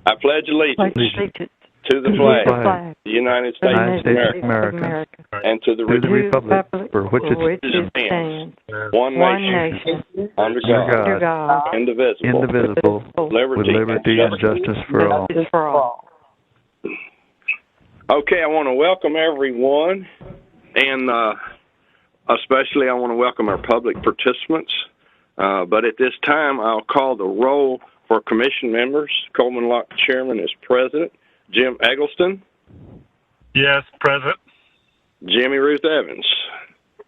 I pledge allegiance to the flag of the United States of America and to the republic for which it stands, one nation, under God, indivisible, with liberty and justice for all. Okay, I want to welcome everyone, and especially I want to welcome our public participants. But at this time, I'll call the roll for commission members. Coleman Locke Chairman is present. Jim Eggleston? Yes, present. Jimmy Ruth Evans?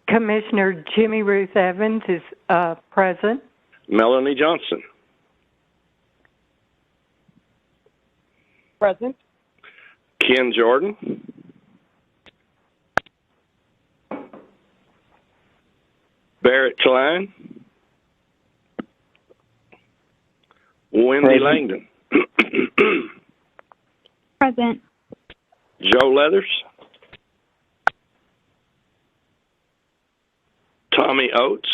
Commissioner Jimmy Ruth Evans is present. Melanie Johnson? Present. Ken Jordan? Barrett Klein? Wendy Langdon? Present. Joe Leathers? Tommy Oates?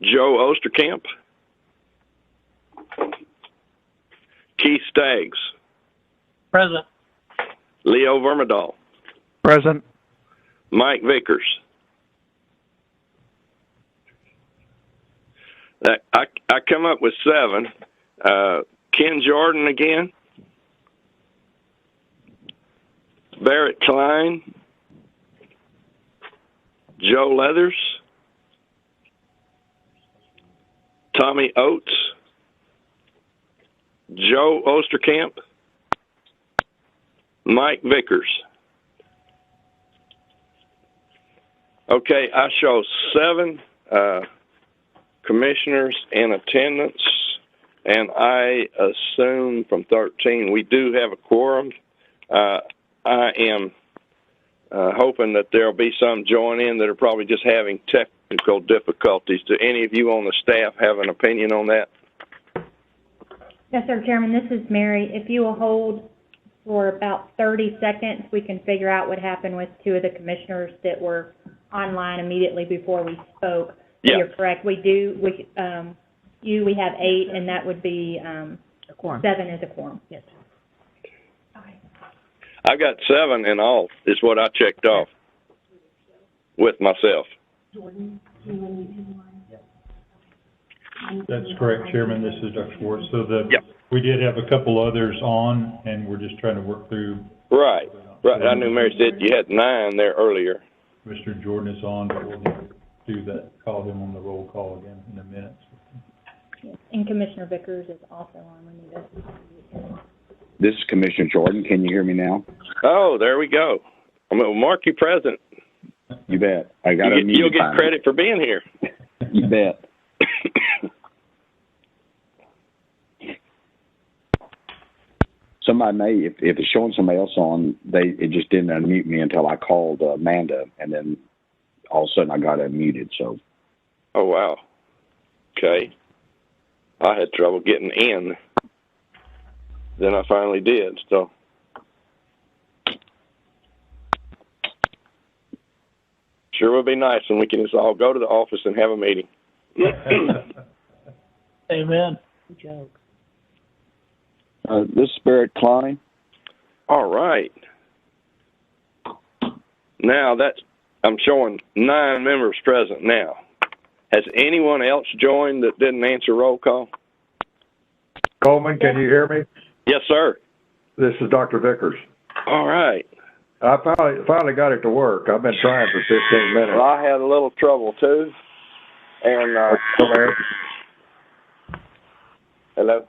Joe Osterkamp? Keith Staggs? Present. Leo Vermedal? Present. Mike Vickers? I come up with 7. Ken Jordan again. Barrett Klein. Joe Leathers. Tommy Oates. Joe Osterkamp. Mike Vickers. Okay, I show 7 commissioners in attendance, and I assume from 13 we do have a quorum. I am hoping that there'll be some join in that are probably just having technical difficulties. Do any of you on the staff have an opinion on that? Yes, sir, Chairman. This is Mary. If you will hold for about 30 seconds, we can figure out what happened with 2 of the commissioners that were online immediately before we spoke. Yeah. You're correct. We have 8, and that would be A quorum. 7 is a quorum. Yes. I got 7 in all, is what I checked off with myself. That's correct, Chairman. This is Dr. Schwartz. So Yep. we did have a couple others on, and we're just trying to work through. Right. I knew Mary said you had 9 there earlier. Mr. Jordan is on, but we'll do that, call him on the roll call again in a minute. Yes. And Commissioner Vickers is also on. We need to. This is Commissioner Jordan. Can you hear me now? Oh, there we go. I'm going to mark you present. You bet. I got to You'll get credit for being here. You bet. Somebody may, if it's showing somebody else on, it just didn't unmute me until I called Amanda, and then all of a sudden I got unmuted. So. Oh wow. Okay. I had trouble getting in. Then I finally did. So. Sure would be nice when we can just all go to the office and have a meeting. Amen. Good joke. This is Barrett Klein. All right. Now I'm showing 9 members present now. Has anyone else joined that didn't answer roll call? Coleman, can you hear me? Yes, sir. This is Dr. Vickers. All right. I finally got it to work. I've been trying for 15 minutes. Well, I had a little trouble too. And hello.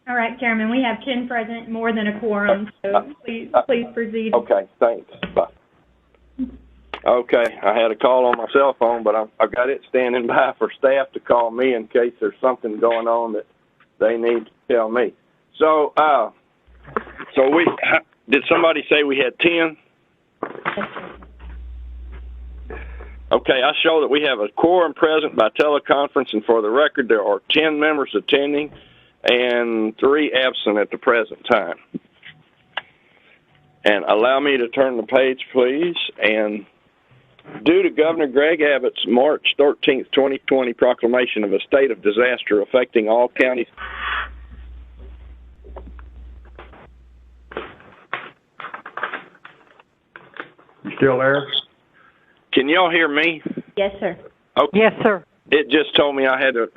All right, Chairman. We have 10 present, more than a quorum. So please proceed. Okay. Thanks. Bye. Okay, I had a call on my cell phone, but I've got it standing by for staff to call me in case there's something going on that they need to tell me. So did somebody say we had 10? Okay, I show that we have a quorum present by teleconference, and for the record, there are 10 members attending and 3 absent at the present time. And allow me to turn the page, please, and Due to Governor Greg Abbott's March 13th, 2020 proclamation of a state of disaster affecting all counties. You still there? Can y'all hear me? Yes, sir. Okay. Yes, sir. It just told me I had to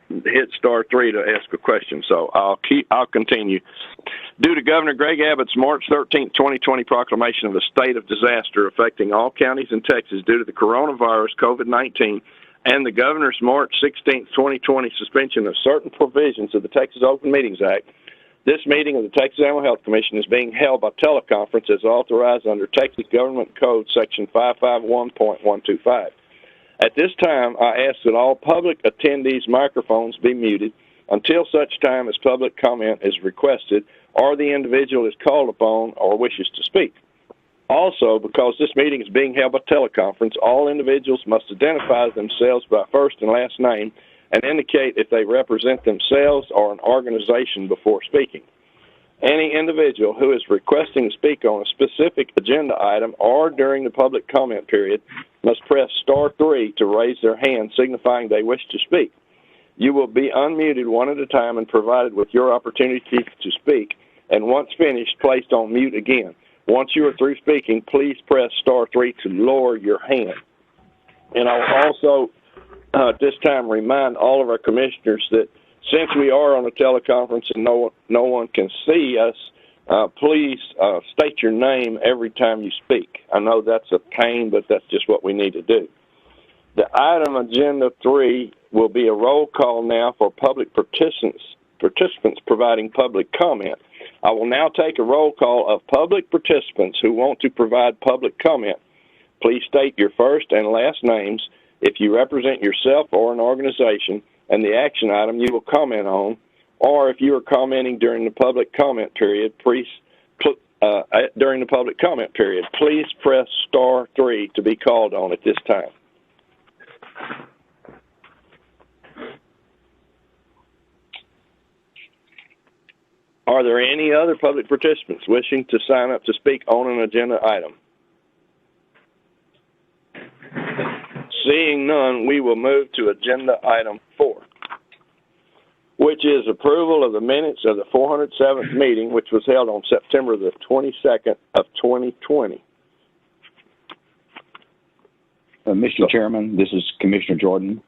hit *3 to ask a question, so I'll continue. Due to Governor Greg Abbott's March 13th, 2020 proclamation of a state of disaster affecting all counties in Texas due to the coronavirus COVID-19 and the governor's March 16th, 2020 suspension of certain provisions of the Texas Open Meetings Act, this meeting of the Texas Animal Health Commission is being held by teleconference as authorized under Texas Government Code Section 551.125. At this time, I ask that all public attendees' microphones be muted until such time as public comment is requested or the individual is called upon or wishes to speak. Also, because this meeting is being held by teleconference, all individuals must identify themselves by first and last name and indicate if they represent themselves or an organization before speaking. Any individual who is requesting to speak on a specific agenda item or during the public comment period must press *3 to raise their hand, signifying they wish to speak. You will be unmuted one at a time and provided with your opportunity to speak, and once finished, placed on mute again. Once you are through speaking, please press *3 to lower your hand. And I'll also, at this time, remind all of our commissioners that since we are on a teleconference and no one can see us, please state your name every time you speak. I know that's a pain, but that's just what we need to do. The item agenda 3 will be a roll call now for public participants providing public comment. I will now take a roll call of public participants who want to provide public comment. Please state your first and last names if you represent yourself or an organization and the action item you will comment on, or if you are commenting during the public comment period, please press *3 to be called on at this time. Are there any other public participants wishing to sign up to speak on an agenda item? Seeing none, we will move to agenda item 4, which is approval of the minutes of the 407th meeting, which was held on September the 22nd of 2020. Mr. Chairman, this is Commissioner Jordan.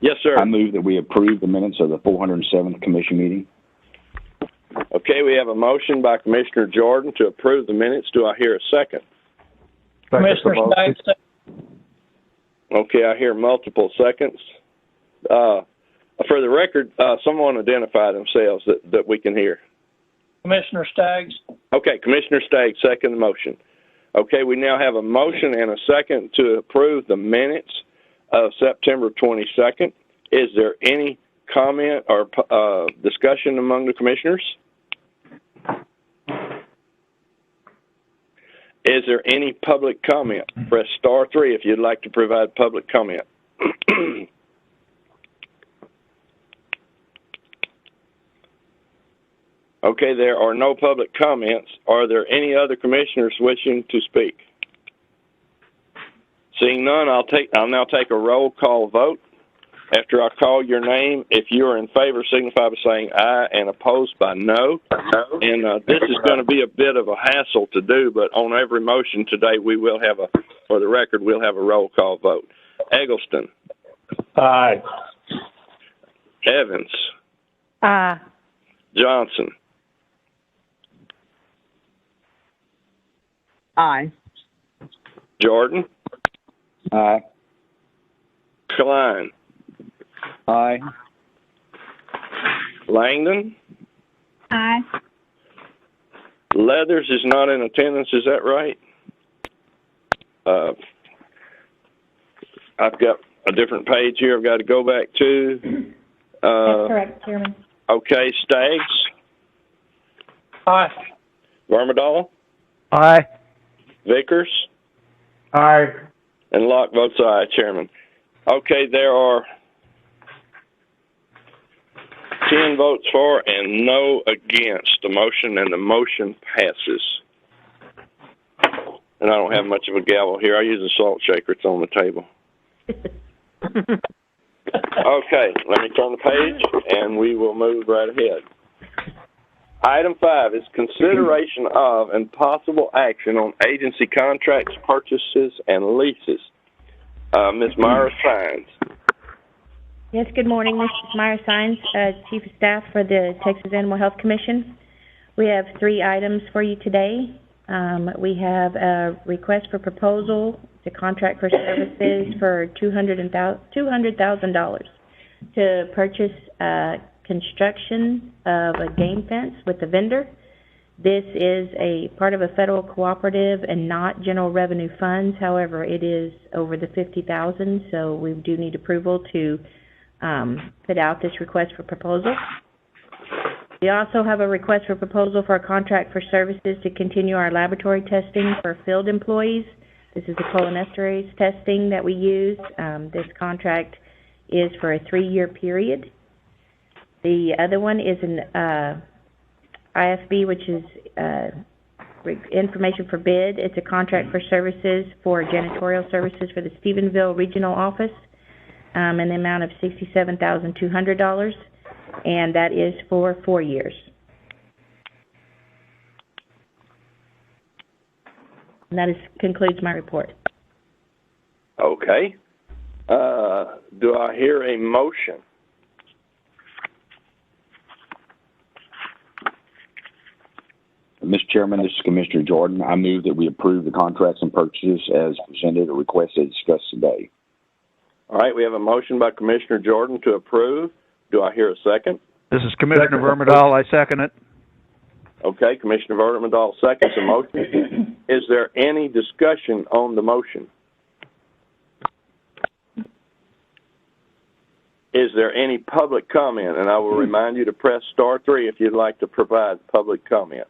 Yes, sir. I move that we approve the minutes of the 407th Commission meeting. Okay, we have a motion by Commissioner Jordan to approve the minutes. Do I hear a second? Commissioner Staggs. Okay, I hear multiple seconds. For the record, someone identify themselves that we can hear. Commissioner Staggs. Okay, Commissioner Staggs, second the motion. Okay, we now have a motion and a second to approve the minutes of September 22nd. Is there any comment or discussion among the commissioners? Is there any public comment? Press *3 if you'd like to provide public comment. Okay, there are no public comments. Are there any other commissioners wishing to speak? Seeing none, I'll now take a roll call vote. After I call your name, if you are in favor, signify by saying aye, and opposed by no. And this is going to be a bit of a hassle to do, but on every motion today, we will have for the record, we'll have a roll call vote. Eggleston. Aye. Evans. Aye. Johnson. Aye. Jordan. Aye. Klein. Aye. Langdon. Aye. Leathers is not in attendance, is that right? I've got a different page here I've got to go back to. That's correct, Chairman. Okay, Staggs. Aye. Vermadal. Aye. Vickers. Aye. And Locke votes aye, Chairman. Okay, there are 10 votes for and no against the motion, and the motion passes. and I don't have much of a gavel here. I use a salt shaker. It's on the table. Okay, let me turn the page, and we will move right ahead. Item 5 is consideration of and possible action on agency contracts, purchases, and leases. Ms. Myra Sines. Yes, good morning. This is Myra Sines, Chief of Staff for the Texas Animal Health Commission. We have 3 items for you today. We have a request for proposal to contract for services for $200,000 to purchase construction of a game fence with a vendor. This is a part of a federal cooperative and not general revenue funds. However, it is over the $50,000, so we do need approval to put out this request for proposal. We also have a request for proposal for a contract for services to continue our laboratory testing for field employees. This is the cholinesterase testing that we use. This contract is for a 3-year period. The other one is an IFB, which is information for bid. It's a contract for services for janitorial services for the Stephenville Regional Office in the amount of $67,200, and that is for 4 years. And that concludes my report. Okay. Do I hear a motion? Mr. Chairman, this is Commissioner Jordan. I move that we approve the contracts and purchases as presented or requested discussed today. All right, we have a motion by Commissioner Jordan to approve. Do I hear a second? This is Commissioner Vermidal. I second it. Okay, Commissioner Vermidal seconds the motion. Is there any discussion on the motion? Is there any public comment? And I will remind you to press *3 if you'd like to provide public comment.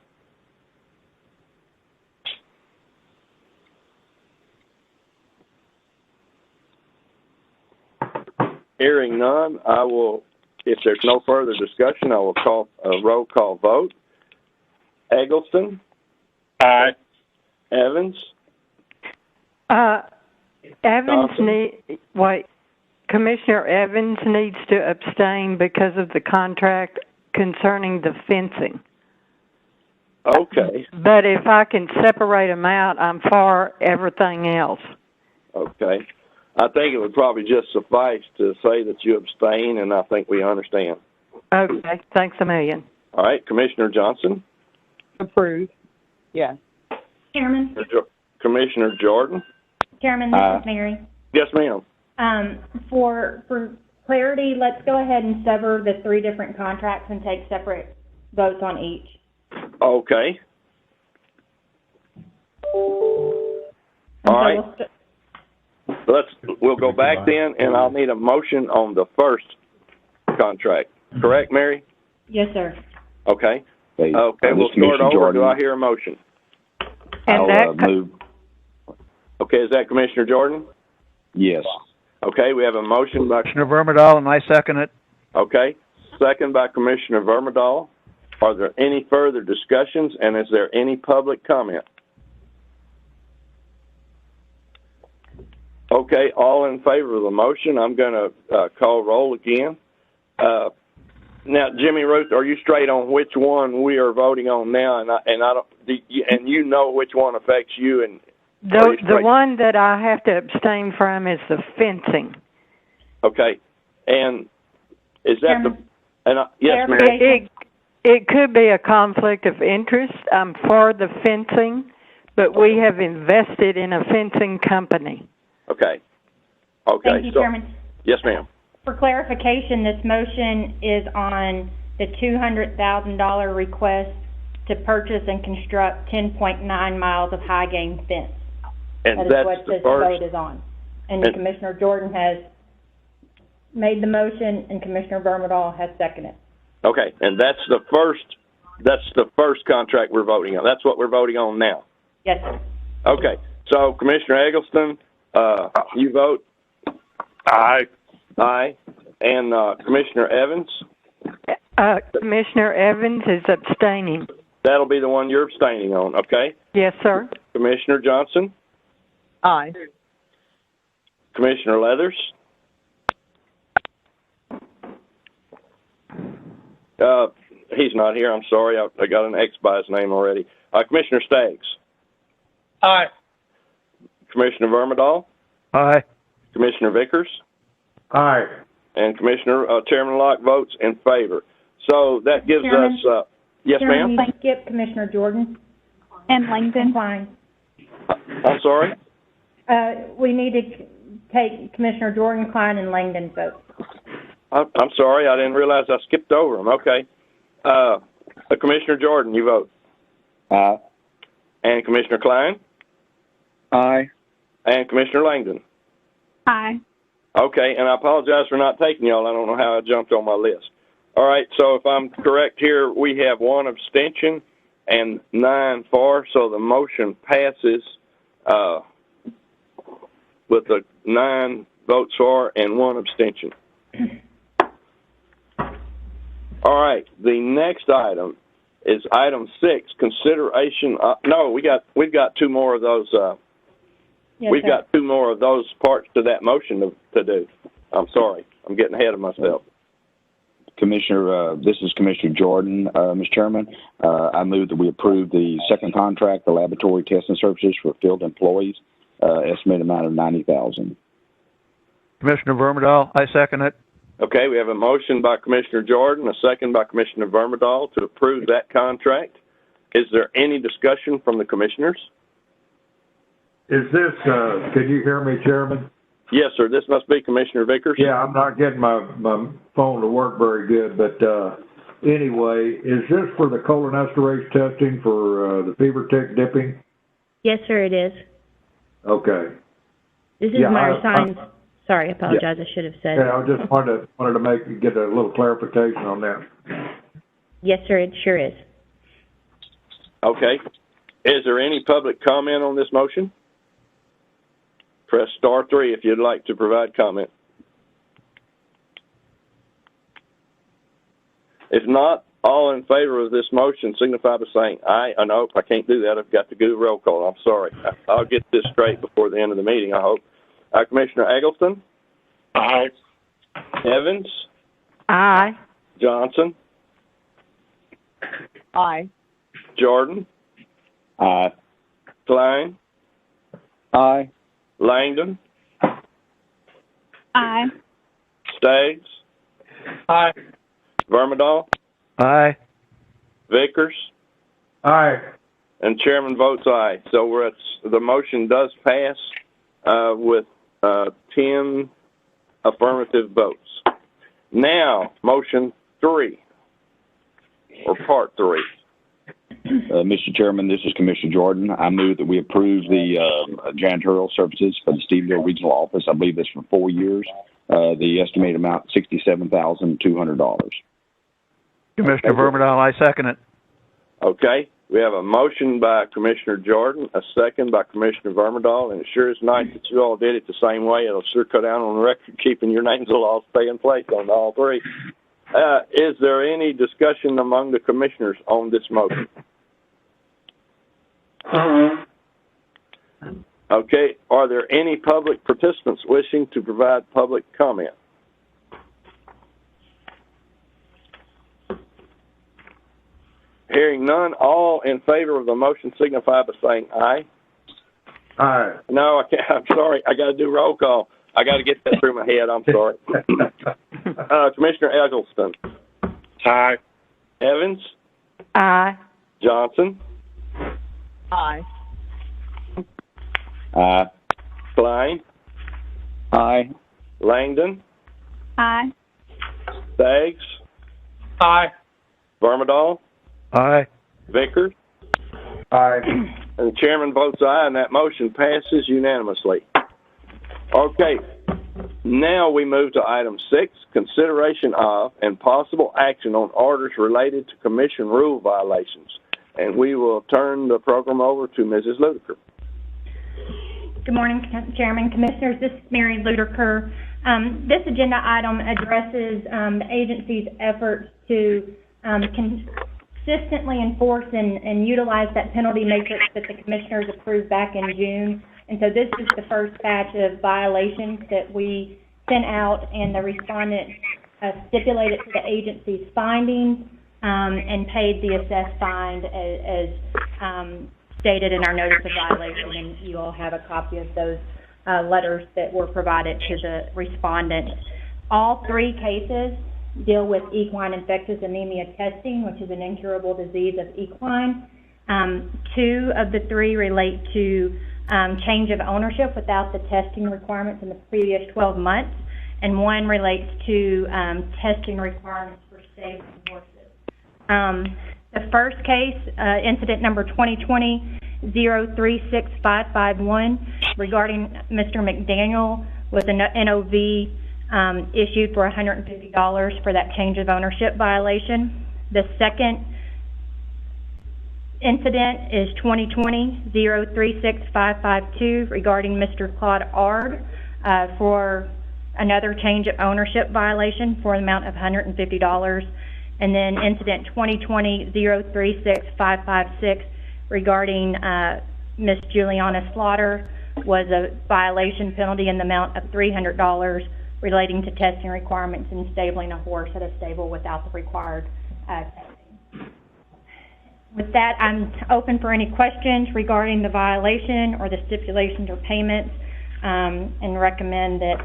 Hearing none, I will, if there's no further discussion, I will call a roll call vote. Eggleston? Aye. Evans? Commissioner Evans needs to abstain because of the contract concerning the fencing. Okay. But if I can separate them out, I'm for everything else. Okay. I think it would probably just suffice to say that you abstain, and I think we understand. Okay, thanks a million. All right, Commissioner Johnson? Approve. Yes. Chairman? Commissioner Jordan? Chairman, this is Mary. Yes, ma'am. For clarity, let's go ahead and sever the 3 different contracts and take separate votes on each. Okay. All right. We'll go back then, and I'll need a motion on the first contract. Correct, Mary? Yes, sir. Okay. Okay, We'll start over. Jordan. Do I hear a motion? I'll move. Okay, is that Commissioner Jordan? Yes. Okay, we have a motion by Commissioner Vermidal, and I second it. Okay, second by Commissioner Vermidal. Are there any further discussions, and is there any public comment? Okay, all in favor of the motion. I'm going to call roll again. Now, Jimmy Ruth, are you straight on which one we are voting on now? And you know which one affects you? And the one that I have to abstain from is the fencing. Okay, and is that yes, Mary? It could be a conflict of interest. I'm for the fencing, but we have invested in a fencing company. Okay. Thank you, Chairman. Yes, ma'am. For clarification, this motion is on the $200,000 request to purchase and construct 10.9 miles of high game fence. And that is that's what the this first vote is on. And Commissioner Jordan has made the motion, and Commissioner Vermidal has seconded. Okay, and that's the first contract we're voting on. That's what we're voting on now. Yes, sir. Okay, so Commissioner Eggleston, you vote? Aye. Aye. And Commissioner Evans? Commissioner Evans is abstaining. That'll be the one you're abstaining on, okay? Yes, sir. Commissioner Johnson, Aye. Commissioner Leathers, he's not here, I'm sorry, I got an X by his name already. Commissioner Staggs, Aye. Commissioner Vermidal, Aye. Commissioner Vickers, Aye. and Chairman Locke votes in favor. So that gives Chairman? us, yes, Chairman, ma'am? you skip Commissioner Jordan And Langdon. and Klein. I'm sorry? We need to take Commissioner Jordan, Klein, and Langdon's vote. I'm sorry, I didn't realize I skipped over them. Okay. Commissioner Jordan, you vote. Aye. And Commissioner Klein? Aye. And Commissioner Langdon? Aye. Okay, and I apologize for not taking y'all. I don't know how I jumped on my list. All right, so if I'm correct here, we have 1 abstention and 9 for, so the motion passes with the 9 votes for and 1 abstention. All right, the next item is item 6, consideration. No, we've got 2 more of those. Yes, We've sir. got 2 more of those parts to that motion to do. I'm sorry. I'm getting ahead of myself. Commissioner, this is Commissioner Jordan, Mr. Chairman. I move that we approve the second contract, the laboratory testing services for field employees, estimated amount of $90,000. Commissioner Vermidal, I second it. Okay, we have a motion by Commissioner Jordan, a second by Commissioner Vermidal to approve that contract. Is there any discussion from the commissioners? Is this, can you hear me, Chairman? Yes, sir. This must be Commissioner Vickers. Yeah, I'm not getting my phone to work very good, but anyway, is this for the cholinesterase testing for the fever tick dipping? Yes, sir, it is. Okay. This is Yeah, Myra Signs. Sorry, I apologize, I should have said. Yeah, I just wanted to get a little clarification on that. Yes, sir, it sure is. Okay. Is there any public comment on this motion? Press *3 if you'd like to provide comment. If not, all in favor of this motion signify by saying aye. No, I can't do that. I've got to do roll call. I'm sorry. I'll get this straight before the end of the meeting, I hope. Commissioner Eggleston? Aye. Evans? Aye. Johnson? Aye. Jordan? Aye. Klein? Aye. Langdon? Aye. Staggs? Aye. Vermidal? Aye. Vickers? Aye. And Chairman votes aye. So the motion does pass with 10 affirmative votes. Now, motion 3, or part 3. Mr. Chairman, this is Commissioner Jordan. I move that we approve the janitorial services for the Stevensville Regional Office. I believe that's for 4 years. The estimated amount, $67,200. Commissioner Vermidal, I second it. Okay. We have a motion by Commissioner Jordan, a second by Commissioner Vermidal, and it sure is nice that you all did it the same way. It'll sure cut down on the record, keeping your names will all stay in place on all 3. Is there any discussion among the commissioners on this motion? Okay. Are there any public participants wishing to provide public comment? Hearing none, all in favor of the motion signify by saying aye. Aye. No, I can't. I'm sorry. I got to do roll call. I got to get that through my head. I'm sorry. Commissioner Eggleston. Aye. Evans. Aye. Johnson. Aye. Aye. Klein. Aye. Langdon. Aye. Staggs. Aye. Vermidal. Aye. Vickers. Aye. And the chairman votes aye, and that motion passes unanimously. Okay. Now we move to item 6, consideration of and possible action on orders related to commission rule violations. And we will turn the program over to Mrs. Ludeker. Good morning, Chairman, Commissioners. This is Mary Ludeker. This agenda item addresses the agency's efforts to consider consistently enforce and utilize that penalty matrix that the commissioners approved back in June. And so this is the first batch of violations that we sent out, and the respondent stipulated to the agency's findings and paid the assessed fine as stated in our notice of violation. And you all have a copy of those letters that were provided to the respondent. All three cases deal with equine infectious anemia testing, which is an incurable disease of equine. Two of the three relate to change of ownership without the testing requirements in the previous 12 months, and one relates to testing requirements for stable horses. The first case, incident number 2020-036551, regarding Mr. McDaniel, was an NOV issued for $150 for that change of ownership violation. The second incident is 2020-036552, regarding Mr. Claude Ard for another change of ownership violation for an amount of $150. And then incident 2020-036556, regarding Ms. Juliana Slaughter, was a violation penalty in the amount of $300 relating to testing requirements and stabling a horse at a stable without the required testing. With that, I'm open for any questions regarding the violation or the stipulations or payments, and recommend that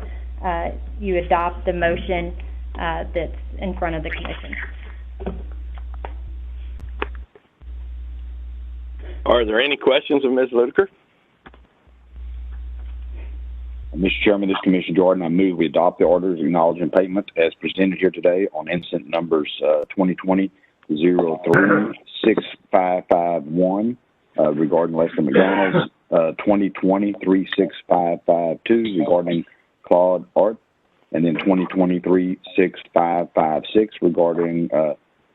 you adopt the motion that's in front of the commission. Are there any questions of Ms. Ludeker? Mr. Chairman, this is Commissioner Jordan. I move we adopt the orders acknowledging payment as presented here today on incident numbers 2020-036551 regarding Lester McDonald's, 2020-36552 regarding Claude Art, and then 2020-36556 regarding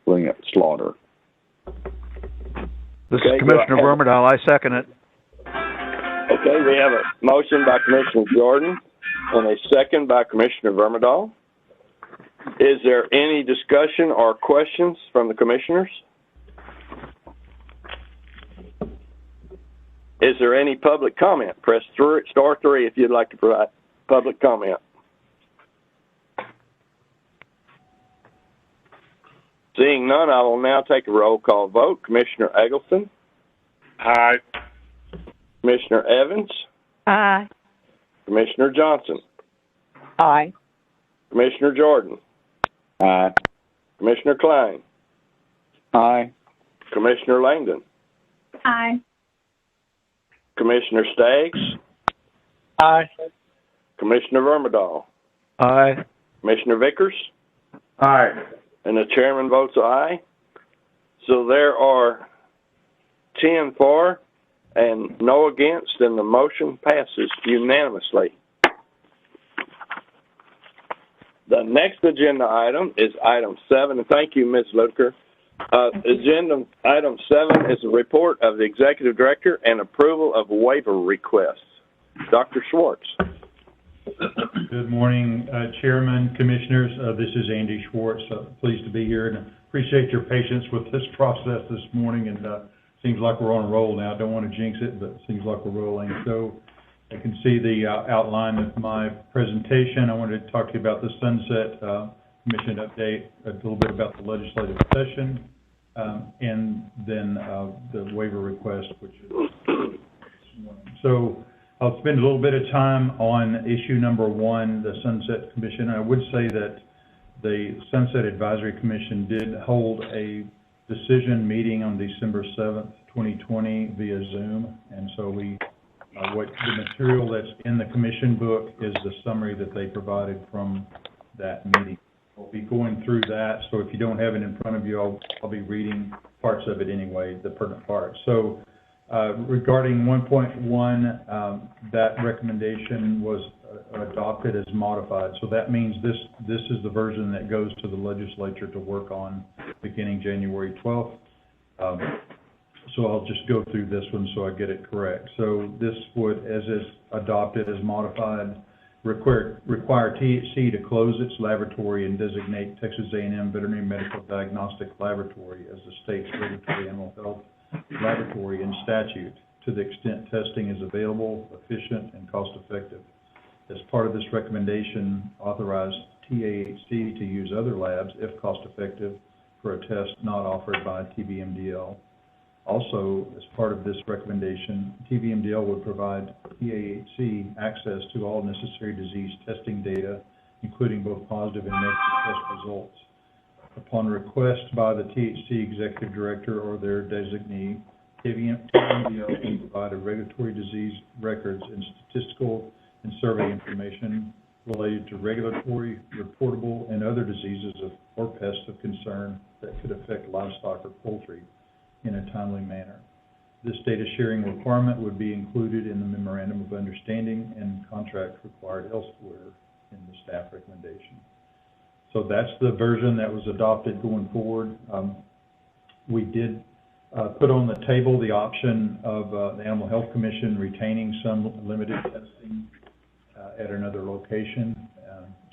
William Slaughter. This is Commissioner Vermerdal. I second it. Okay, we have a motion by Commissioner Jordan and a second by Commissioner Vermerdal. Is there any discussion or questions from the commissioners? Is there any public comment? Press star 3 if you'd like to provide public comment. Seeing none, I will now take a roll call vote. Commissioner Eggleston? Aye. Commissioner Evans? Aye. Commissioner Johnson? Aye. Commissioner Jordan? Aye. Commissioner Klein? Aye. Commissioner Langdon? Aye. Commissioner Staggs? Aye. Commissioner Vermerdal? Aye. Commissioner Vickers? Aye. And the chairman votes aye. So there are 10 for and no against, and the motion passes unanimously. The next agenda item is item 7, and thank you, Ms. Ludeker. Agenda item 7 is a report of the executive director and approval of waiver requests. Dr. Schwartz. Good morning, Chairman, Commissioners. This is Andy Schwartz. Pleased to be here and appreciate your patience with this process this morning. And seems like we're on a roll now. I don't want to jinx it, but it seems like we're rolling. So I can see the outline of my presentation. I wanted to talk to you about the Sunset Commission update, a little bit about the legislative session, and then the waiver request, which is this morning. So I'll spend a little bit of time on issue number 1, the Sunset Commission. I would say that the Sunset Advisory Commission did hold a decision meeting on December 7th, 2020 via Zoom. And so what the material that's in the commission book is the summary that they provided from that meeting. We'll be going through that. So if you don't have it in front of you, I'll be reading parts of it anyway, the pertinent parts. So regarding 1.1, that recommendation was adopted as modified. So that means this is the version that goes to the legislature to work on beginning January 12th. So I'll just go through this one so I get it correct. So this would, as is adopted as modified, require THC to close its laboratory and designate Texas A&M Veterinary Medical Diagnostic Laboratory as the state's regulatory animal health laboratory in statute to the extent testing is available, efficient, and cost-effective. As part of this recommendation, authorize TAHC to use other labs, if cost-effective, for a test not offered by TBMDL. Also, as part of this recommendation, TBMDL would provide TAHC access to all necessary disease testing data, including both positive and negative test results. Upon request by the THC Executive Director or their designee, TBMDL will provide a regulatory disease records and statistical and survey information related to regulatory, reportable, and other diseases or pests of concern that could affect livestock or poultry in a timely manner. This data sharing requirement would be included in the Memorandum of Understanding and contract required elsewhere in the staff recommendation. So that's the version that was adopted going forward. We did put on the table the option of the Animal Health Commission retaining some limited testing at another location.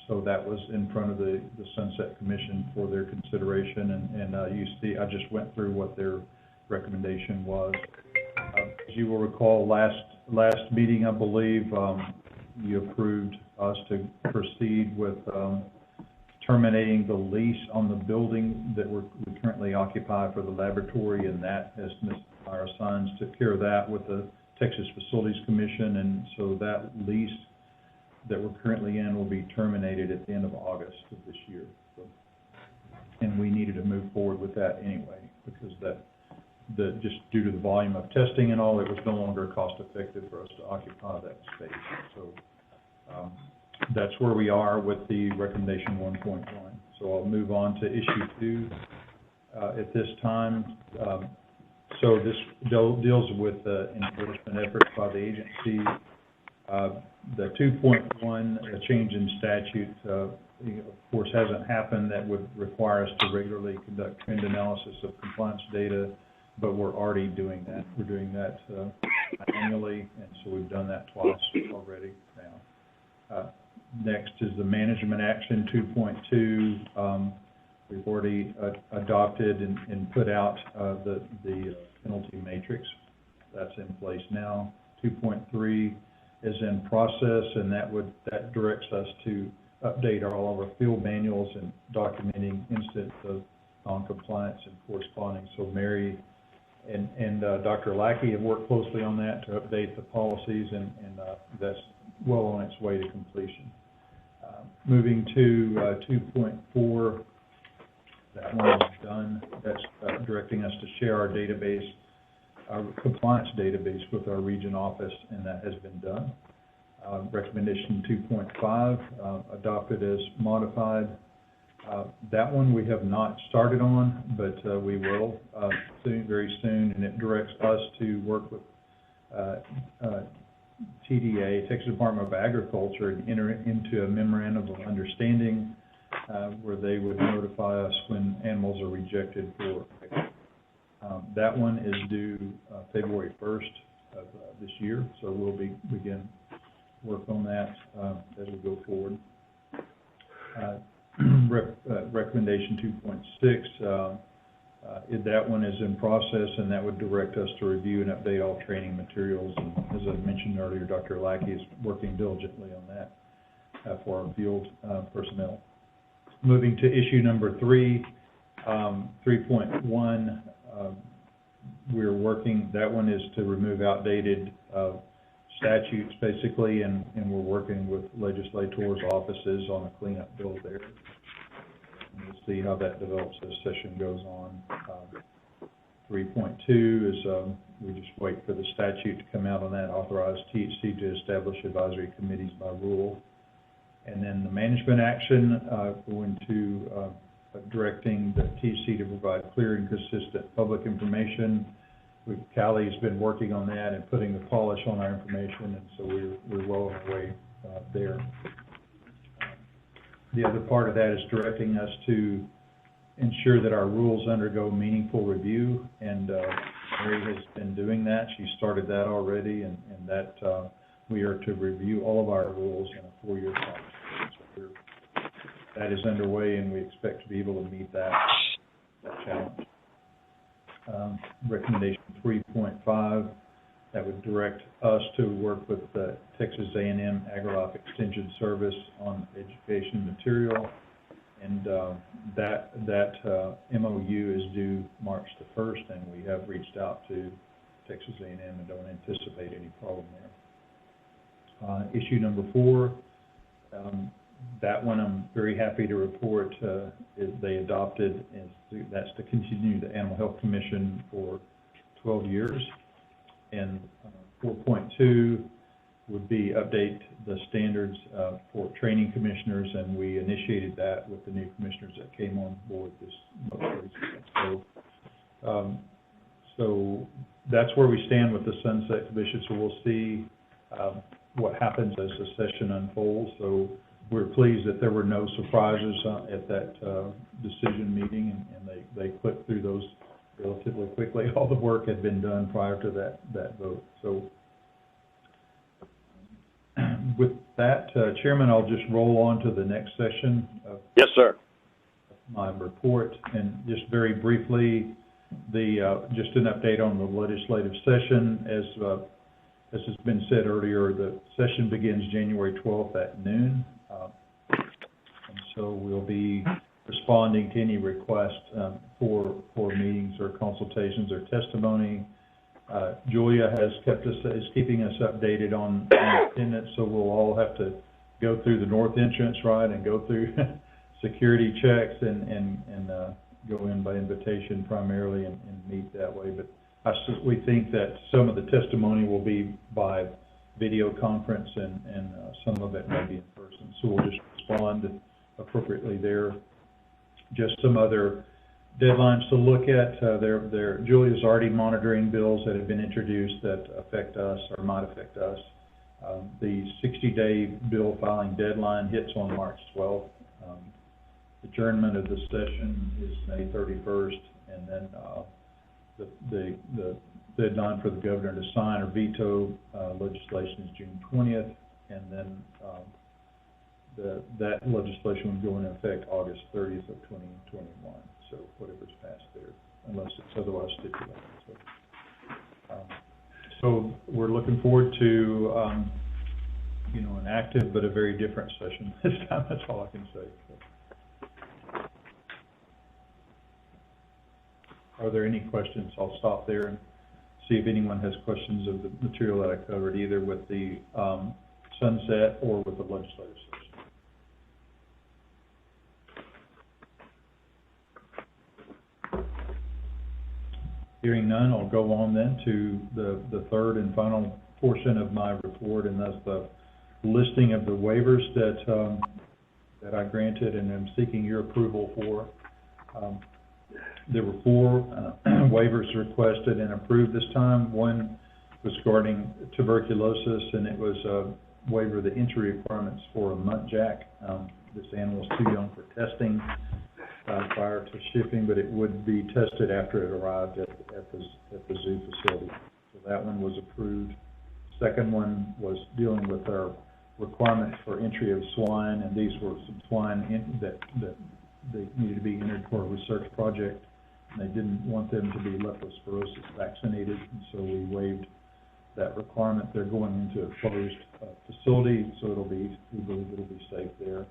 So that was in front of the Sunset Commission for their consideration, and you see, I just went through what their recommendation was. As you will recall, last meeting, I believe, you approved us to proceed with terminating the lease on the building that we currently occupy for the laboratory, and that, as Ms. Myra Sines took care of that with the Texas Facilities Commission, and so that lease that we're currently in will be terminated at the end of August of this year. So, and we needed to move forward with that anyway, because just due to the volume of testing and all, it was no longer cost effective for us to occupy that space. So that's where we are with the recommendation 1.1. So I'll move on to issue 2 at this time. So this deals with enforcement efforts by the agency. The 2.1 change in statute, of course, hasn't happened. That would require us to regularly conduct trend analysis of compliance data, but we're already doing that. We're doing that annually, and so we've done that twice already now. Next is the management action 2.2. We've already adopted and put out the penalty matrix. That's in place now. 2.3 is in process, and that directs us to update all of our field manuals and documenting incidents of noncompliance and corresponding. So Mary and Dr. Lackey have worked closely on that to update the policies, and that's well on its way to completion. Moving to 2.4, that one is done. That's directing us to share our database, our compliance database with our region office, and that has been done. Recommendation 2.5, adopted as modified. That one we have not started on, but we will soon, very soon, and it directs us to work with TDA, Texas Department of Agriculture, and enter into a memorandum of understanding where they would notify us when animals are rejected for that one is due February 1st of this year, so we'll begin work on that as we go forward. Recommendation 2.6, that one is in process, and that would direct us to review and update all training materials. And as I mentioned earlier, Dr. Lackey is working diligently on that for our field personnel. Moving to issue number 3, 3.1, we're working, that one is to remove outdated statutes, basically, and we're working with legislators' offices on a cleanup bill there. And we'll see how that develops as session goes on. 3.2 is we just wait for the statute to come out on that, authorize THC to establish advisory committees by rule. And then the management action, going to directing the THC to provide clear and consistent public information. Callie's been working on that and putting the polish on our information, and so we're well on our way there. The other part of that is directing us to ensure that our rules undergo meaningful review, and Mary has been doing that. She started that already, and that we are to review all of our rules in a 4-year process. So that is underway, and we expect to be able to meet that challenge. Recommendation 3.5, that would direct us to work with the Texas A&M AgriLife Extension Service on education material, and that MOU is due March the 1st, and we have reached out to Texas A&M and don't anticipate any problem there. Issue number 4, that one I'm very happy to report is they adopted, that's to continue the Animal Health Commission for 12 years. And 4.2 would be update the standards for training commissioners, and we initiated that with the new commissioners that came on board this most recently. So that's where we stand with the Sunset Commission. So we'll see what happens as the session unfolds. So we're pleased that there were no surprises at that decision meeting, and they clicked through those relatively quickly. All the work had been done prior to that vote. So with that, Chairman, I'll just roll on to the next session of Yes, sir. my report. And just very briefly, just an update on the legislative session. As has been said earlier, the session begins January 12th at noon. And so we'll be responding to any request for meetings or consultations or testimony. Julia is keeping us updated on attendance, so we'll all have to go through the north entrance, right, and go through security checks and go in by invitation primarily and meet that way. But we think that some of the testimony will be by video conference and some of it may be in person. So we'll just respond appropriately there. Just some other deadlines to look at. Julia's already monitoring bills that have been introduced that affect us or might affect us. The 60-day bill filing deadline hits on March 12th. Adjournment of the session is May 31st, and then the deadline for the governor to sign or veto legislation is June 20th, and then that legislation would go into effect August 30th of 2021. So whatever's passed there, unless it's otherwise stipulated. So we're looking forward to an active but a very different session this time. That's all I can say. Are there any questions? I'll stop there and see if anyone has questions of the material that I covered, either with the sunset or with the legislative session. Hearing none, I'll go on then to the third and final portion of my report, and that's the listing of the waivers that I granted and am seeking your approval for. There were 4 waivers requested and approved this time. One was regarding tuberculosis, and it was a waiver of the entry requirements for a muntjac. This animal is too young for testing prior to shipping, but it would be tested after it arrived at the zoo facility. So that one was approved. Second one was dealing with our requirements for entry of swine, and these were some swine that they needed to be entered for a research project, and they didn't want them to be leptospirosis vaccinated, and so we waived that requirement. They're going into a closed facility, so we believe it'll be safe there.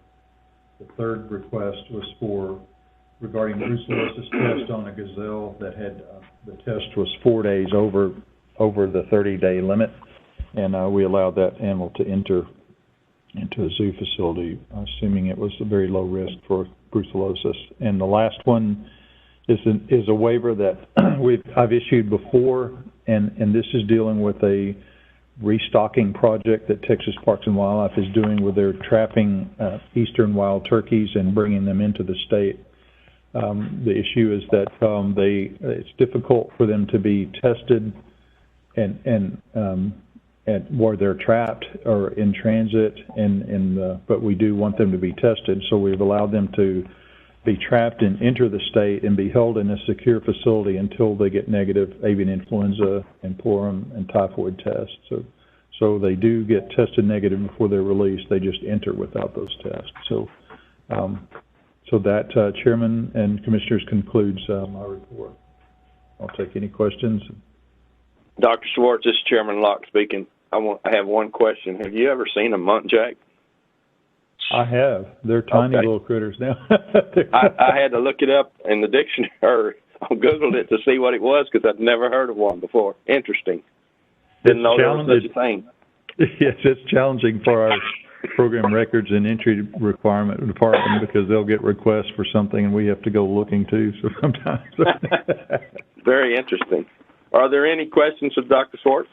The third request was regarding brucellosis test on a gazelle that had, the test was 4 days over the 30-day limit, and we allowed that animal to enter into a zoo facility, assuming it was a very low risk for brucellosis. And the last one is a waiver that I've issued before, and this is dealing with a restocking project that Texas Parks and Wildlife is doing with their trapping eastern wild turkeys and bringing them into the state. The issue is that it's difficult for them to be tested and where they're trapped or in transit, but we do want them to be tested, so we've allowed them to be trapped and enter the state and be held in a secure facility until they get negative avian influenza and porum and typhoid tests. So they do get tested negative before they're released. They just enter without those tests. So, that, Chairman and Commissioners, concludes my report. I'll take any questions. Dr. Schwartz, this is Chairman Locke speaking. I have one question. Have you ever seen a muntjac? I have. They're tiny little critters now. I had to look it up in the dictionary, or I Googled it to see what it was because I'd never heard of one before. Interesting. Didn't know there was such a thing. Yes, it's challenging for our program records and entry requirement department because they'll get requests for something and we have to go looking too. So sometimes. Very interesting. Are there any questions of Dr. Schwartz?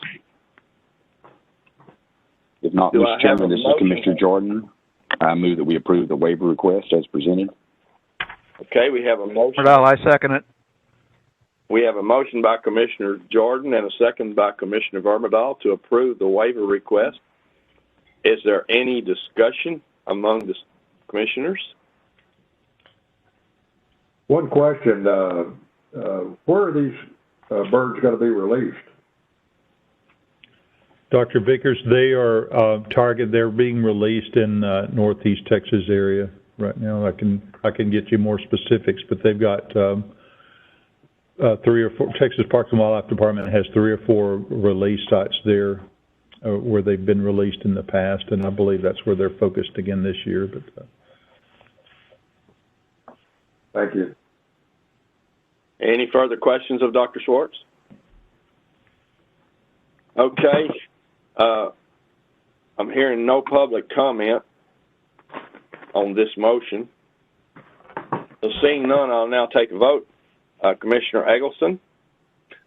If not, Mr. Chairman, this is Commissioner Jordan. I move that we approve the waiver request as presented. Okay, we have a motion. I second it. We have a motion by Commissioner Jordan and a second by Commissioner Vermidal to approve the waiver request. Is there any discussion among the commissioners? One question, where are these birds going to be released? Dr. Vickers, they are they're being released in northeast Texas area right now. I can get you more specifics, but they've got 3 or 4. Texas Parks and Wildlife Department has 3 or 4 release sites there where they've been released in the past, and I believe that's where they're focused again this year. But thank you. Any further questions of Dr. Schwartz? Okay. I'm hearing no public comment on this motion. So seeing none, I'll now take a vote. Commissioner Eggleston?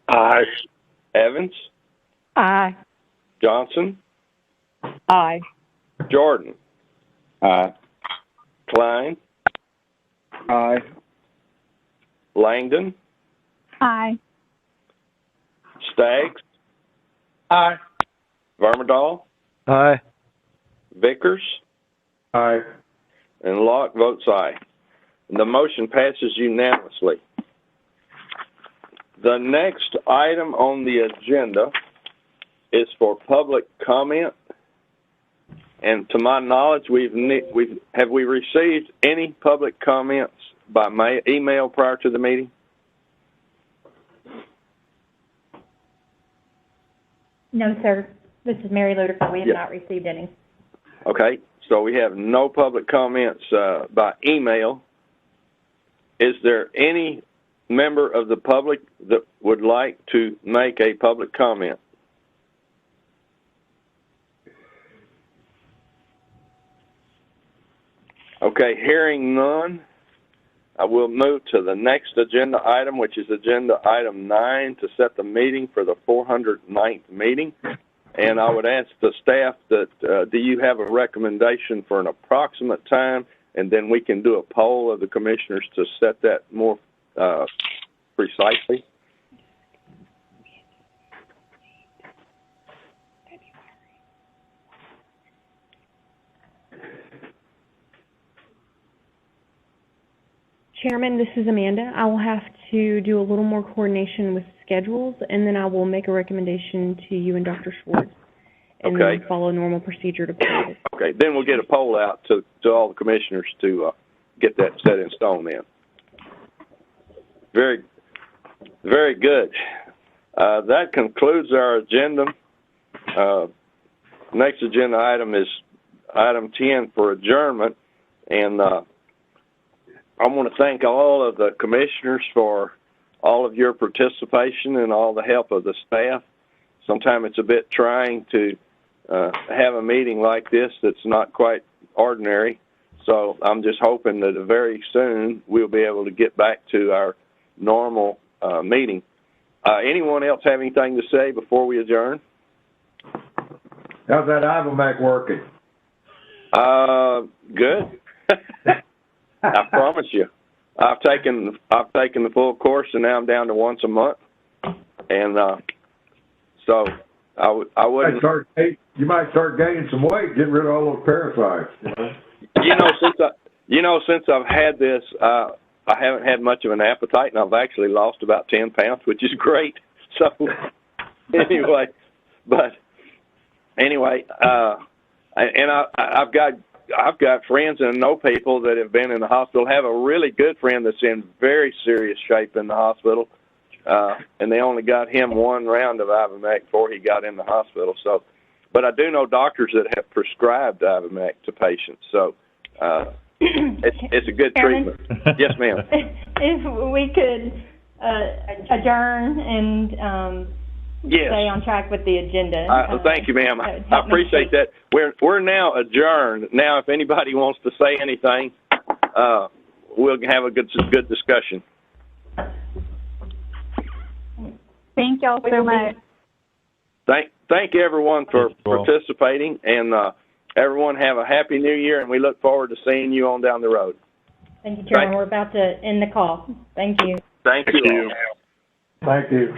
Aye. Evans? Aye. Johnson? Aye. Jordan? Aye. Klein? Aye. Langdon? Aye. Staggs? Aye. Vermidal? Aye. Vickers? Aye. And Locke votes aye. The motion passes unanimously. The next item on the agenda is for public comment. And to my knowledge, have we received any public comments by email prior to the meeting? No, sir. This is Mary Ludifer. We have not received any. Okay, so we have no public comments by email. Is there any member of the public that would like to make a public comment? Okay, hearing none, I will move to the next agenda item, which is agenda item 9, to set the meeting for the 409th meeting. And I would ask the staff that, do you have a recommendation for an approximate time? And then we can do a poll of the commissioners to set that more precisely. Chairman, this is Amanda. I will have to do a little more coordination with schedules, and then I will make a recommendation to you and Dr. Schwartz, and then follow normal procedure to poll it. Okay, then we'll get a poll out to all the commissioners to get that set in stone then. Very, very good. That concludes our agenda. Next agenda item is item 10 for adjournment, and I want to thank all of the commissioners for all of your participation and all the help of the staff. Sometimes it's a bit trying to have a meeting like this that's not quite ordinary. So I'm just hoping that very soon we'll be able to get back to our normal meeting. Anyone else have anything to say before we adjourn? How's that Ivomac working? Good. I promise you. I've taken the full course, and now I'm down to once a month. And so I wouldn't. You might start gaining some weight, getting rid of all those parasites. Since I've had this, I haven't had much of an appetite, and I've actually lost about 10 pounds, which is great. So anyway, but anyway, I've got friends and know people that have been in the hospital. Have a really good friend that's in very serious shape in the hospital, and they only got him one round of Ivomec before he got in the hospital. So, but I do know doctors that have prescribed Ivomec to patients. So, it's a good treatment. Yes, ma'am. If we could adjourn and yes. stay on track with the agenda. Thank you, ma'am. I appreciate that. We're now adjourned. Now, if anybody wants to say anything, we'll have a good discussion. Thank y'all so much. Thank everyone for participating, and everyone have a happy New Year, and we look forward to seeing you on down the road. Thank you, Chairman. We're about to end the call. Thank you. Thank you. Thank you.